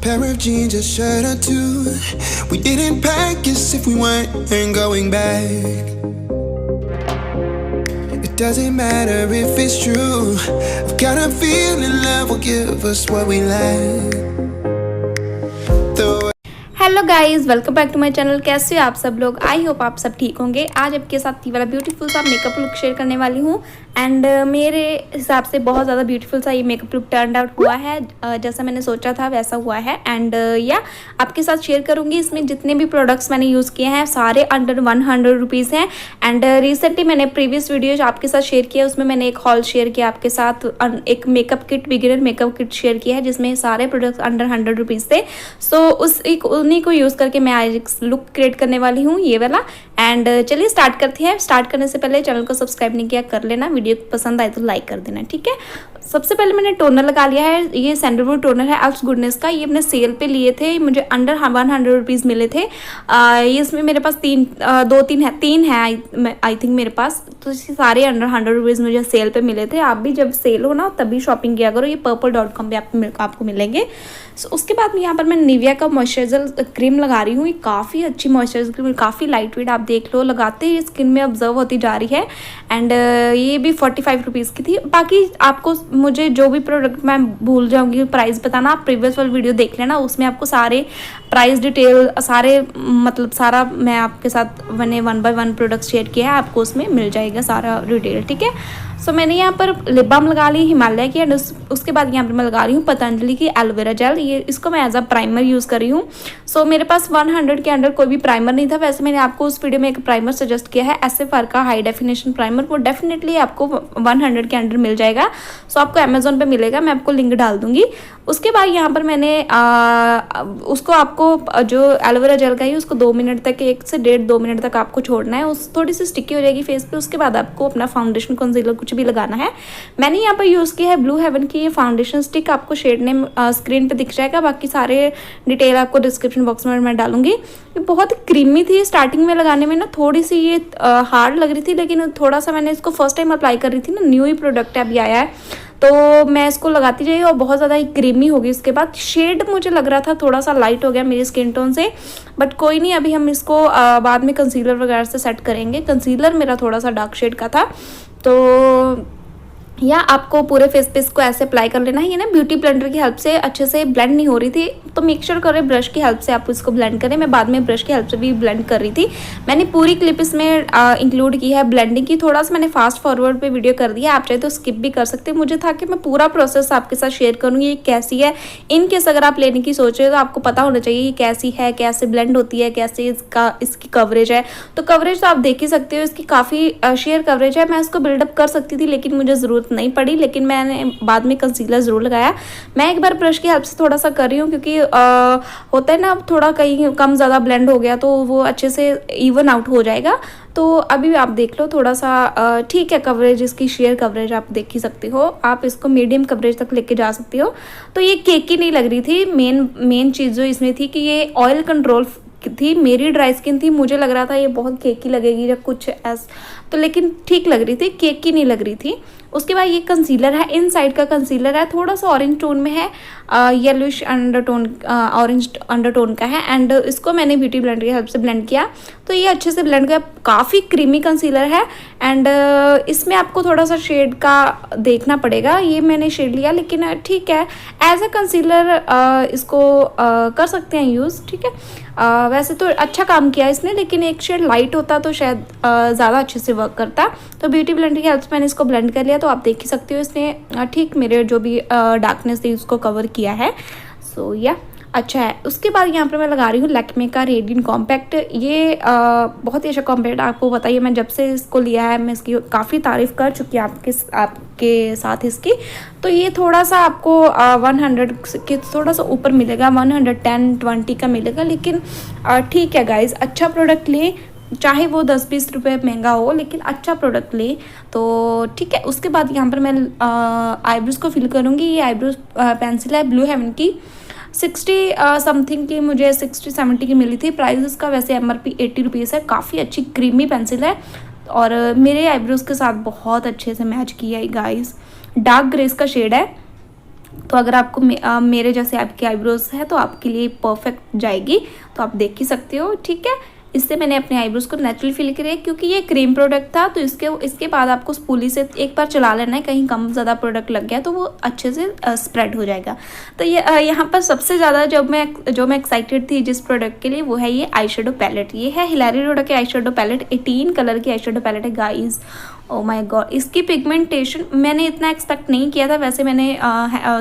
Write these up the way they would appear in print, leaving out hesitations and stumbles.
pair of jeans, a shirt or two. We didn't pack as if we weren't going back. It doesn't matter if it's true. I've got a feeling love will give us what we lack. Hello guys, welcome back to my channel. कैसे हो आप सब लोग? I hope आप सब ठीक होंगे। आज आपके साथ ये वाला ब्यूटीफुल सा मेकअप लुक शेयर करने वाली हूँ एंड मेरे हिसाब से बहुत ज़्यादा ब्यूटीफुल सा ये मेकअप लुक टर्न आउट हुआ है। जैसा मैंने सोचा था वैसा हुआ है एंड या आपके साथ शेयर करूँगी। इसमें जितने भी प्रोडक्ट्स मैंने यूज़ किए हैं सारे अंडर 100 रुपीज़ हैं एंड रिसेंटली मैंने प्रीवियस वीडियो आपके साथ शेयर किया, उसमें मैंने एक हॉल शेयर किया आपके साथ, एक makeup kit, beginner makeup kit share किया है जिसमें सारे प्रोडक्ट्स अंडर 100 रुपीज़ थे। सो उन्हीं को यूज़ करके मैं आज एक लुक क्रिएट करने वाली हूँ ये वाला। एंड चलिए स्टार्ट करते हैं। स्टार्ट करने से पहले चैनल को सब्सक्राइब नहीं किया कर लेना, वीडियो पसंद आए तो लाइक कर देना, ठीक है। सबसे पहले मैंने टोनर लगा लिया है। ये सैंडलवुड टोनर है एल्प्स गुडनेस का। ये अपने सेल पे लिए थे, मुझे अंडर 100 रुपीज़ मिले थे। ये इसमें मेरे पास तीन है आई थिंक मेरे पास। तो सारे अंडर 100 रुपीज़ मुझे सेल पे मिले थे। आप भी जब सेल हो ना तभी शॉपिंग किया करो। ये purple.com पे आपको मिलेंगे। सो उसके बाद यहाँ पर मैं निविया का मॉइस्चराइजर क्रीम लगा रही हूँ। ये काफ़ी अच्छी मॉइस्चराइजर क्रीम, काफ़ी लाइट वेट, आप देख लो, लगाते ही स्किन में ऑब्जर्व होती जा रही है। एंड ये भी 45 रुपीज़ की थी। बाकी आपको मुझे जो भी प्रोडक्ट मैं भूल जाऊँगी प्राइस बताना, आप प्रीवियस वाली वीडियो देख लेना, उसमें आपको सारे प्राइस डिटेल सारा मैं आपके साथ मैंने 1 बाय 1 प्रोडक्ट शेयर किया है, आपको उसमें मिल जाएगा सारा डिटेल, ठीक है। सो मैंने यहाँ पर लिप बाम लगा ली हिमालय की एंड उसके बाद यहाँ पर मैं लगा रही हूँ पतंजलि की एलोवेरा जेल। ये इसको मैं एज अ प्राइमर यूज़ कर रही हूँ। सो मेरे पास 100 के अंडर कोई भी प्राइमर नहीं था। वैसे मैंने आपको उस वीडियो में एक प्राइमर सजेस्ट किया है SFR का हाई डेफिनेशन प्राइमर, वो डेफिनेटली आपको 100 के अंडर मिल जाएगा। सो आपको अमेजोन पे मिलेगा, मैं आपको लिंक डाल दूंगी। उसके बाद यहाँ पर मैंने उसको आपको जो एलोवेरा जेल का है उसको 2 मिनट तक, 1 से 1.5-2 मिनट तक आपको छोड़ना है। उस थोड़ी सी स्टिकी हो जाएगी फेस पे। उसके बाद आपको अपना फाउंडेशन कंसीलर कुछ भी लगाना है। मैंने यहाँ पर यूज़ किया है ब्लू हेवन की ये फाउंडेशन स्टिक, आपको शेड नेम स्क्रीन पे दिख जाएगा। बाकी सारे डिटेल आपको डिस्क्रिप्शन बॉक्स में मैं डालूंगी। ये बहुत क्रीमी थी। स्टार्टिंग में लगाने में ना थोड़ी सी ये हार्ड लग रही थी, लेकिन थोड़ा सा मैंने इसको फर्स्ट टाइम अप्लाई कर रही थी ना, न्यू ही प्रोडक्ट है, अभी आया है, तो मैं इसको लगाती जाइए और बहुत ज़्यादा ही क्रीमी होगी। उसके बाद शेड मुझे लग रहा था थोड़ा सा लाइट हो गया मेरी स्किन टोन से, बट कोई नहीं, अभी हम इसको बाद में कंसीलर वगैरह से सेट करेंगे। कंसीलर मेरा थोड़ा सा डार्क शेड का था, तो या आपको पूरे फेस पे इसको ऐसे अप्लाई कर लेना है। ये ना ब्यूटी ब्लेंडर की हेल्प से अच्छे से ब्लेंड नहीं हो रही थी, तो मेक श्योर करें ब्रश की हेल्प से आप इसको ब्लेंड करें। मैं बाद में ब्रश की हेल्प से भी ब्लेंड कर रही थी। मैंने पूरी क्लिप इसमें इंक्लूड की है ब्लेंडिंग की। थोड़ा सा मैंने फास्ट फॉरवर्ड पे वीडियो कर दिया, आप चाहे तो स्किप भी कर सकते हैं। मुझे था कि मैं पूरा प्रोसेस आपके साथ शेयर करूँगी ये कैसी है। इन केस अगर आप लेने की सोच रहे हो तो आपको पता होना चाहिए ये कैसी है, कैसे ब्लेंड होती है, कैसे इसकी कवरेज है। तो कवरेज तो आप देख ही सकते हो, इसकी काफ़ी शेयर कवरेज है। मैं इसको बिल्डअप कर सकती थी लेकिन मुझे ज़रूरत नहीं पड़ी, लेकिन मैंने बाद में कंसीलर ज़रूर लगाया। मैं एक बार ब्रश की हेल्प से थोड़ा सा कर रही हूँ, क्योंकि होता है ना थोड़ा कहीं कम ज़्यादा ब्लेंड हो गया तो वो अच्छे से इवन आउट हो जाएगा। तो अभी आप देख लो थोड़ा सा ठीक है कवरेज, इसकी शेयर कवरेज आप देख ही सकते हो। आप इसको मीडियम कवरेज तक लेके जा सकते हो। तो ये केकी नहीं लग रही थी। मेन चीज़ जो इसमें थी कि ये ऑयल कंट्रोल थी। मेरी ड्राई स्किन थी, मुझे लग रहा था ये बहुत केकी लगेगी या कुछ ऐसा, तो लेकिन ठीक लग रही थी, केकी नहीं लग रही थी। उसके बाद ये कंसीलर है, इन साइड का कंसीलर है, थोड़ा सा ऑरेंज टोन में है, येलोइश अंडरटोन, ऑरेंज अंडरटोन का है। एंड इसको मैंने ब्यूटी ब्लेंडर की हेल्प से ब्लेंड किया, तो ये अच्छे से ब्लेंड किया। काफ़ी क्रीमी कंसीलर है एंड इसमें आपको थोड़ा सा शेड का देखना पड़ेगा। ये मैंने शेड लिया, लेकिन ठीक है एज अ कंसीलर इसको कर सकते हैं यूज़, ठीक है। वैसे तो अच्छा काम किया इसने, लेकिन एक शेड लाइट होता तो शायद ज़्यादा अच्छे से वर्क करता। तो ब्यूटी ब्लेंडर की हेल्प से मैंने इसको ब्लेंड कर लिया, तो आप देख ही सकते हो इसने ठीक मेरे जो भी डार्कनेस थी उसको कवर किया है। सो या अच्छा है। उसके बाद यहाँ पर मैं लगा रही हूँ लैक्मे का रेडियंट कॉम्पैक्ट। ये बहुत ही अच्छा कॉम्पैक्ट, आपको बताइए मैं जब से इसको लिया है मैं इसकी काफ़ी तारीफ़ कर चुकी हूँ आपके साथ इसकी। तो ये थोड़ा सा आपको 100 के थोड़ा सा ऊपर मिलेगा, 110-120 का मिलेगा, लेकिन ठीक है गाइज, अच्छा प्रोडक्ट लें, चाहे वो 10-20 रुपये महंगा हो, लेकिन अच्छा प्रोडक्ट ले तो ठीक है। उसके बाद यहाँ पर मैं आईब्रोज़ को फिल करूँगी। ये आईब्रोज पेंसिल है ब्लू हेवन की, 60 समथिंग की, मुझे 60-70 की मिली थी। प्राइस इसका वैसे MRP 80 रुपीज़ है। काफ़ी अच्छी क्रीमी पेंसिल है और मेरे आईब्रोज़ के साथ बहुत अच्छे से मैच किया है गाइस। डार्क ग्रेस का शेड है तो अगर आपको मेरे जैसे आपकी आईब्रोज है तो आपके लिए परफेक्ट जाएगी, तो आप देख ही सकते हो। ठीक है, इससे मैंने अपने आईब्रोज को नेचुरली फिल किया, क्योंकि ये क्रीम प्रोडक्ट था। तो इसके बाद आपको स्पूली से एक बार चला लेना है, कहीं कम ज़्यादा प्रोडक्ट लग गया तो वो अच्छे से स्प्रेड हो जाएगा। तो ये यहाँ पर सबसे ज़्यादा जो मैं एक्साइटेड थी जिस प्रोडक्ट के लिए, वो है ये आई शेडो पैलेट। ये है हिलारी रोडा के आई शेडो पैलेट, 18 कलर की आई शेडो पैलेट है गाइज। ओ माय गॉड, इसकी पिगमेंटेशन मैंने इतना एक्सपेक्ट नहीं किया था। वैसे मैंने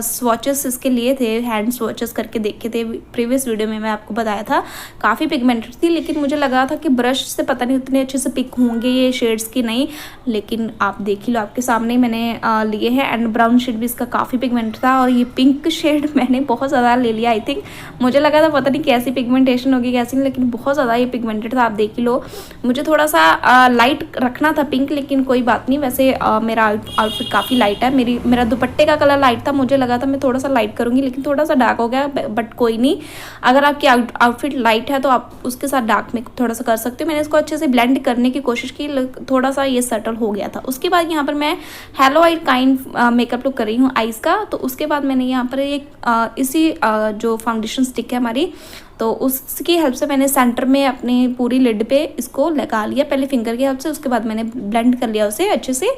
स्वॉचेस इसके लिए थे, हैंड स्वॉचेस करके देखे थे, प्रीवियस वीडियो में मैं आपको बताया था, काफ़ी पिगमेंटेड थी। लेकिन मुझे लगा था कि ब्रश से पता नहीं उतने अच्छे से पिक होंगे ये शेड्स की, नहीं। लेकिन आप देख ही लो, आपके सामने ही मैंने लिए हैं। एंड ब्राउन शेड भी इसका काफ़ी पिगमेंट था, और ये पिंक शेड मैंने बहुत ज़्यादा ले लिया। आई थिंक मुझे लगा था पता नहीं कैसी पिगमेंटेशन होगी कैसी नहीं, लेकिन बहुत ज़्यादा ये पिगमेंटेड था। आप देख ही लो, मुझे थोड़ा सा लाइट रखना था पिंक, लेकिन कोई बात नहीं। वैसे मेरा आउटफिट काफ़ी लाइट है, मेरा दुपट्टे का कलर लाइट था, मुझे लगा था मैं थोड़ा सा लाइट करूँगी, लेकिन थोड़ा सा डार्क हो गया। बट कोई नहीं, अगर आपकी आउटफिट लाइट है तो आप उसके साथ डार्क में थोड़ा सा कर सकते हो। मैंने इसको अच्छे से ब्लेंड करने की कोशिश की, थोड़ा सा ये सेटल हो गया था। उसके बाद यहाँ पर मैं hello I kind makeup look कर रही हूँ आइज़ का। तो उसके बाद मैंने यहाँ पर एक इसी जो फाउंडेशन स्टिक है हमारी, तो उसकी हेल्प से मैंने सेंटर में अपनी पूरी लिड पे इसको लगा लिया, पहले फिंगर की हेल्प से, उसके बाद मैंने ब्लेंड कर लिया उसे अच्छे से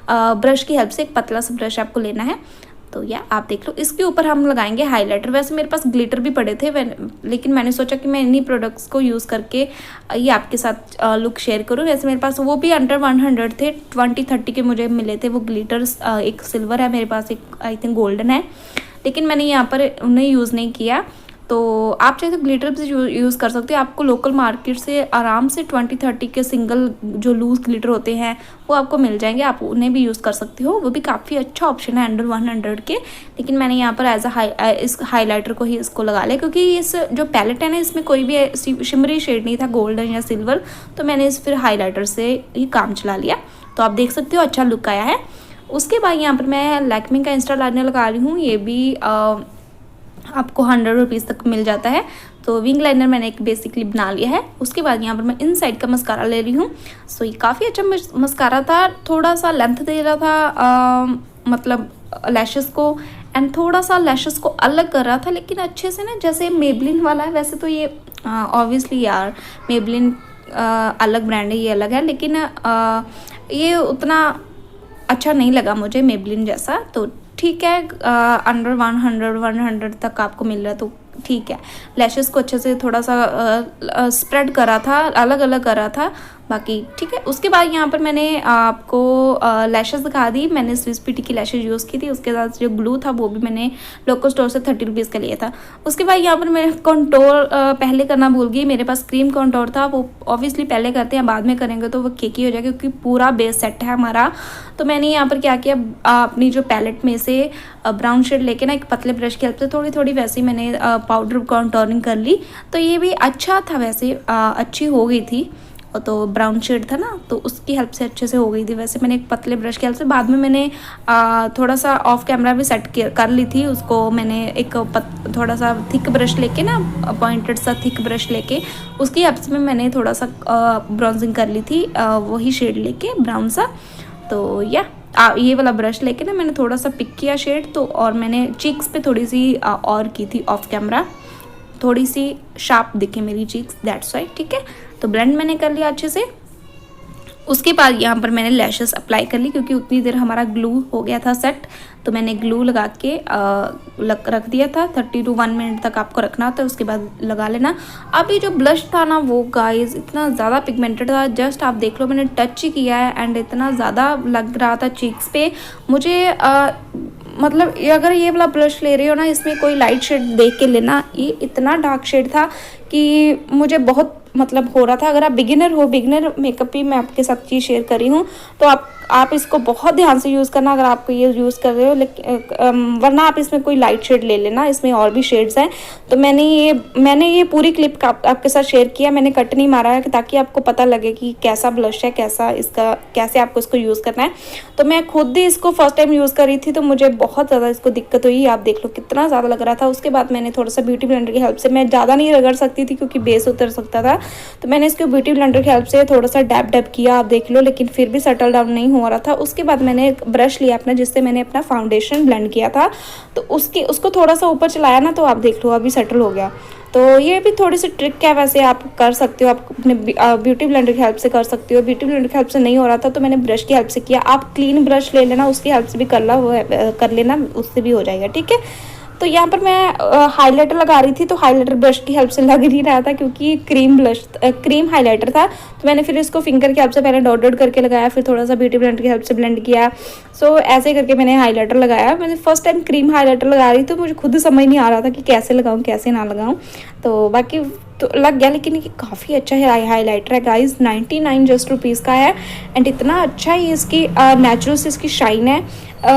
ब्रश की हेल्प से। एक पतला सा ब्रश आपको लेना है। तो या आप देख लो, इसके ऊपर हम लगाएंगे हाइलाइटर। वैसे मेरे पास ग्लिटर भी पड़े थे, लेकिन मैंने सोचा कि मैं इन्हीं प्रोडक्ट्स को यूज़ करके ये आपके साथ लुक शेयर करूँ। वैसे मेरे पास वो भी अंडर 100 थे, 20-30 के मुझे मिले थे वो ग्लिटर्स। एक सिल्वर है मेरे पास, एक आई थिंक गोल्डन है, लेकिन मैंने यहाँ पर उन्हें यूज़ नहीं किया। तो आप चाहे तो ग्लिटर भी यूज़ कर सकते हो। आपको लोकल मार्केट से आराम से 20-30 के सिंगल जो लूज ग्लिटर होते हैं वो आपको मिल जाएंगे, आप उन्हें भी यूज़ कर सकते हो। वो भी काफ़ी अच्छा ऑप्शन है अंडर 100 के। लेकिन मैंने यहाँ पर एज इस हाइलाइटर को ही इसको लगा लिया, क्योंकि इस जो पैलेट है ना, इसमें कोई भी शिमरी शेड नहीं था गोल्डन या सिल्वर, तो मैंने इस फिर हाईलाइटर से ही काम चला लिया। तो आप देख सकते हो अच्छा लुक आया है। उसके बाद यहाँ पर मैं लैक्मे का इंस्टा लाइनर लगा रही हूँ। ये भी आपको 100 रुपीज़ तक मिल जाता है। तो विंग लाइनर मैंने एक बेसिकली बना लिया है। उसके बाद यहाँ पर मैं इन साइड का मस्कारा ले रही हूँ। सो ये काफ़ी अच्छा मस्कारा था, थोड़ा सा लेंथ दे रहा था मतलब लैशेस को, एंड थोड़ा सा लैशेस को अलग कर रहा था, लेकिन अच्छे से ना, जैसे मेबलिन वाला है। वैसे तो ये ऑब्वियसली यार मेबलिन अलग ब्रांड है, ये अलग है, लेकिन ये उतना अच्छा नहीं लगा मुझे मेबलिन जैसा। तो ठीक है, अंडर 100 तक आपको मिल रहा है तो ठीक है। लैशेस को अच्छे से थोड़ा सा स्प्रेड करा था, अलग अलग करा था, बाकी ठीक है। उसके बाद यहाँ पर मैंने आपको लैशेस दिखा दी। मैंने स्विस पीटी की लैशेस यूज़ की थी। उसके साथ जो ग्लू था वो भी मैंने लोकल स्टोर से 30 रुपीज़ का लिया था। उसके बाद यहाँ पर मैं कंटोर पहले करना भूल गई। मेरे पास क्रीम कंटोर था, वो ऑब्वियसली पहले करते हैं, बाद में करेंगे तो वो केकी हो जाएगा, क्योंकि पूरा बेस सेट है हमारा। तो मैंने यहाँ पर क्या किया, अपनी जो पैलेट में से ब्राउन शेड लेके ना एक पतले ब्रश की हेल्प से थोड़ी थोड़ी वैसे ही मैंने पाउडर कंटोरिंग कर ली। तो ये भी अच्छा था, वैसे अच्छी हो गई थी। तो ब्राउन शेड था ना, तो उसकी हेल्प से अच्छे से हो गई थी। वैसे मैंने एक पतले ब्रश की हेल्प से, बाद में मैंने थोड़ा सा ऑफ कैमरा भी सेट कर ली थी उसको। मैंने एक थोड़ा सा थिक ब्रश लेके ना, पॉइंटेड सा थिक ब्रश लेके उसकी हेल्प से मैंने थोड़ा सा ब्राउजिंग कर ली थी, वही शेड लेके ब्राउन सा। तो या ये वाला ब्रश लेके ना मैंने थोड़ा सा पिक किया शेड, तो और मैंने चीक्स पे थोड़ी सी और की थी ऑफ कैमरा, थोड़ी सी शार्प दिखे मेरी चीक्स, दैट्स वाई। ठीक है, तो ब्लेंड मैंने कर लिया अच्छे से। उसके बाद यहाँ पर मैंने लैशेस अप्लाई कर ली, क्योंकि उतनी देर हमारा ग्लू हो गया था सेट, तो मैंने ग्लू लगा के रख दिया था। 30 to 1 मिनट तक आपको रखना होता है, उसके बाद लगा लेना। अभी जो ब्लश था ना वो गाइस इतना ज़्यादा पिगमेंटेड था, जस्ट आप देख लो, मैंने टच ही किया है एंड इतना ज़्यादा लग रहा था चीक्स पे मुझे। मतलब अगर ये वाला ब्लश ले रही हो ना, इसमें कोई लाइट शेड देख के लेना। ये इतना डार्क शेड था कि मुझे बहुत मतलब हो रहा था। अगर आप बिगिनर हो, बिगिनर मेकअप ही मैं आपके साथ चीज़ शेयर कर रही हूँ, तो आप इसको बहुत ध्यान से यूज़ करना अगर आपको ये यूज़ कर रहे हो। लेकिन वरना आप इसमें कोई लाइट शेड ले लेना, इसमें और भी शेड्स हैं। तो मैंने ये पूरी क्लिप आपके साथ शेयर किया, मैंने कट नहीं मारा है, ताकि आपको पता लगे कि कैसा ब्लश है, कैसे आपको इसको यूज़ करना है। तो मैं खुद ही इसको फर्स्ट टाइम यूज़ कर रही थी, तो मुझे बहुत ज़्यादा इसको दिक्कत हुई। आप देख लो कितना ज़्यादा लग रहा था। उसके बाद मैंने थोड़ा सा ब्यूटी ब्लेंडर की हेल्प से, मैं ज़्यादा नहीं रगड़ सकती थी क्योंकि बेस उतर सकता था, तो मैंने इसको ब्यूटी ब्लेंडर की हेल्प से थोड़ा सा डैब किया, आप देख लो, लेकिन फिर भी सेटल डाउन नहीं हो रहा था। उसके बाद मैंने एक ब्रश लिया अपना, जिससे मैंने अपना फाउंडेशन ब्लेंड किया था, तो उसको थोड़ा सा ऊपर चलाया ना, तो आप देख लो अभी सेटल हो गया। तो ये भी थोड़ी सी ट्रिक है, वैसे आप कर सकते हो, आप अपने ब्यूटी ब्लेंडर की हेल्प से कर सकते हो। ब्यूटी ब्लेंडर की हेल्प से नहीं हो रहा था तो मैंने ब्रश की हेल्प से किया। आप क्लीन ब्रश ले लेना, उसकी हेल्प से भी कर लेना, उससे भी हो जाएगा, ठीक है। तो यहाँ पर मैं हाइलाइटर लगा रही थी, तो हाइलाइटर ब्रश की हेल्प से लग नहीं रहा था क्योंकि क्रीम हाइलाइटर था। तो मैंने फिर इसको फिंगर की हेल्प से पहले डॉट डॉट करके लगाया, फिर थोड़ा सा ब्यूटी ब्लेंडर की हेल्प से ब्लेंड किया। सो ऐसे करके मैंने हाइलाइटर लगाया। मैंने फर्स्ट टाइम क्रीम हाइलाइटर लगा रही, तो मुझे खुद समझ नहीं आ रहा था कि कैसे लगाऊँ कैसे ना लगाऊँ। तो बाकी तो लग गया, लेकिन ये काफ़ी अच्छा है हाइलाइटर है गाइज। 99 जस्ट रुपीज़ का है एंड इतना अच्छा ही इसकी नेचुरल से इसकी शाइन है।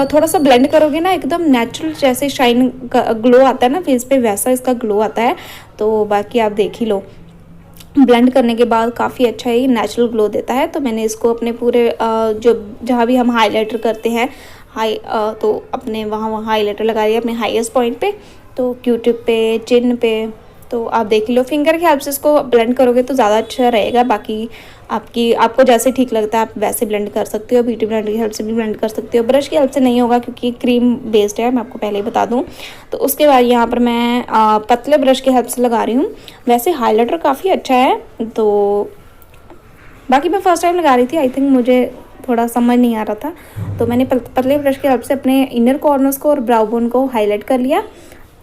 थोड़ा सा ब्लेंड करोगे ना, एकदम नेचुरल जैसे शाइन ग्लो आता है ना फेस पे, वैसा इसका ग्लो आता है। तो बाकी आप देख ही लो, ब्लेंड करने के बाद काफ़ी अच्छा ही नेचुरल ग्लो देता है। तो मैंने इसको अपने पूरे जो जहाँ भी हम हाइलाइटर करते हैं तो अपने वहाँ हाइलाइटर लगा दिया अपने हाईएस्ट पॉइंट पे, तो क्यूटिप पे, चिन पे। तो आप देख लो, फिंगर की हेल्प से इसको ब्लेंड करोगे तो ज़्यादा अच्छा रहेगा। बाकी आपको जैसे ठीक लगता है आप वैसे ब्लेंड कर सकते हो, ब्यूटी ब्लेंडर की हेल्प से भी ब्लेंड कर सकते हो। ब्रश की हेल्प से नहीं होगा क्योंकि क्रीम बेस्ड है, मैं आपको पहले ही बता दूं। तो उसके बाद यहाँ पर मैं पतले ब्रश की हेल्प से लगा रही हूँ। वैसे हाइलाइटर काफ़ी अच्छा है, तो बाकी मैं फर्स्ट टाइम लगा रही थी, आई थिंक मुझे थोड़ा समझ नहीं आ रहा था, तो मैंने पतले ब्रश की हेल्प से अपने इनर कॉर्नर्स को और ब्राउ बोन को हाईलाइट कर लिया।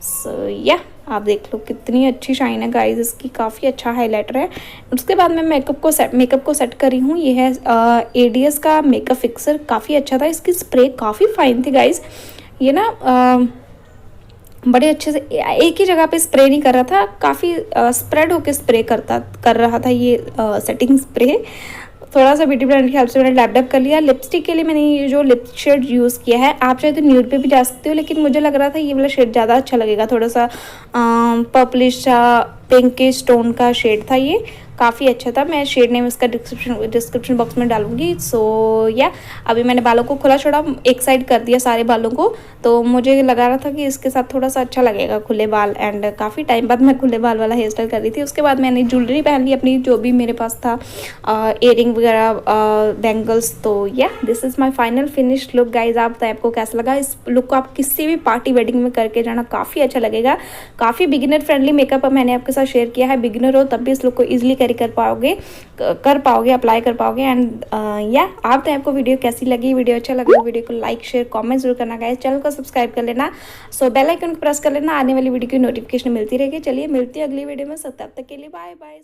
सो या आप देख लो कितनी अच्छी शाइन है गाइस, इसकी काफ़ी अच्छा हाइलाइटर है। उसके बाद मैं मेकअप को सेट कर रही हूँ। ये है एडीएस का मेकअप फिक्सर, काफ़ी अच्छा था। इसकी स्प्रे काफ़ी फाइन थी गाइस। ये ना बड़े अच्छे से एक ही जगह पे स्प्रे नहीं कर रहा था, काफ़ी स्प्रेड होके स्प्रे कर रहा था ये सेटिंग स्प्रे। थोड़ा सा ब्यूटी ब्लेंडर की हेल्प से मैंने डैप कर लिया। लिपस्टिक के लिए मैंने ये जो लिप शेड यूज़ किया है, आप चाहे तो न्यूड पे भी जा सकते हो, लेकिन मुझे लग रहा था ये वाला शेड ज़्यादा अच्छा लगेगा। थोड़ा सा पर्पलिश सा पिंकिश टोन का शेड था, ये काफ़ी अच्छा था। मैं शेड नेम इसका डिस्क्रिप्शन बॉक्स में डालूंगी। सो या अभी मैंने बालों को खुला छोड़ा, एक साइड कर दिया सारे बालों को। तो मुझे लगा रहा था कि इसके साथ थोड़ा सा अच्छा लगेगा खुले बाल, एंड काफ़ी टाइम बाद मैं खुले बाल वाला हेयर स्टाइल कर रही थी। उसके बाद मैंने ज्वेलरी पहन ली अपनी, जो भी मेरे पास था, इयरिंग वगैरह, बैंगल्स। तो या this is my final finish look guys. आप बताएं आपको कैसा लगा। इस लुक को आप किसी भी पार्टी वेडिंग में करके जाना, काफ़ी अच्छा लगेगा। काफ़ी बिगिनर फ्रेंडली मेकअप मैंने आपके साथ शेयर किया है। बिगिनर हो तब भी इस लुक को ईजिली कर पाओगे, अप्लाई कर पाओगे। एंड या आप तो आपको वीडियो कैसी लगी, वीडियो अच्छा लगा वीडियो को लाइक शेयर कमेंट जरूर करना गाइस। चैनल को सब्सक्राइब कर लेना, सो बेल आइकन को प्रेस कर लेना, आने वाली वीडियो की नोटिफिकेशन मिलती रहेगी। चलिए मिलती है अगली वीडियो में, तब तक के लिए बाय बाय।